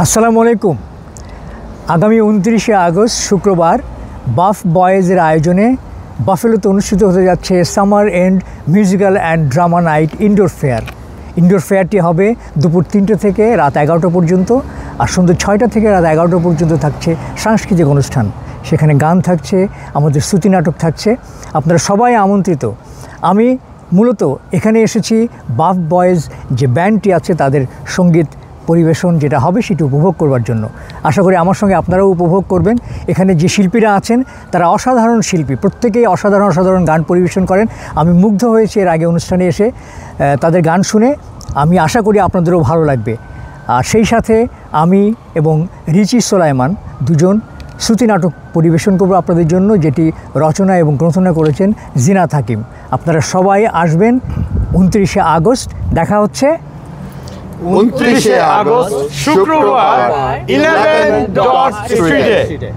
আসসালামু আলাইকুম। আগামী 29শে আগস্ট শুক্রবার বাফ বয়েজের আয়োজনে বাফেলোতে অনুষ্ঠিত হতে যাচ্ছে summer and musical and drama night indoor ফেয়ারটি হবে দুপুর 3টে থেকে রাত 11টা পর্যন্ত, আর সন্ধ্যে 6টা থেকে রাত 11টা পর্যন্ত থাকছে সাংস্কৃতিক অনুষ্ঠান। সেখানে গান থাকছে, আমাদের শ্রুতি নাটক থাকছে। আপনারা সবাই আমন্ত্রিত। আমি মূলত এখানে এসেছি বাফ বয়েজ যে ব্যান্ডটি আছে তাদের সঙ্গীত পরিবেশন যেটা হবে সেটি উপভোগ করবার জন্য। আশা করি আমার সঙ্গে আপনারাও উপভোগ করবেন। এখানে যে শিল্পীরা আছেন তারা অসাধারণ শিল্পী, প্রত্যেকেই অসাধারণ গান পরিবেশন করেন। আমি মুগ্ধ হয়েছি এর আগে অনুষ্ঠানে এসে তাদের গান শুনে। আমি আশা করি আপনাদেরও ভালো লাগবে। আর সেই সাথে আমি এবং রিচি সোলাইমান দুজন শ্রুতি নাটক পরিবেশন করব আপনাদের জন্য, যেটি রচনা এবং গ্রন্থনা করেছেন জিনাত হাকিম। আপনারা সবাই আসবেন 29শে আগস্ট। দেখা হচ্ছে 29শে আগস্ট শুক্রবার 11 ডট স্ট্রিটে।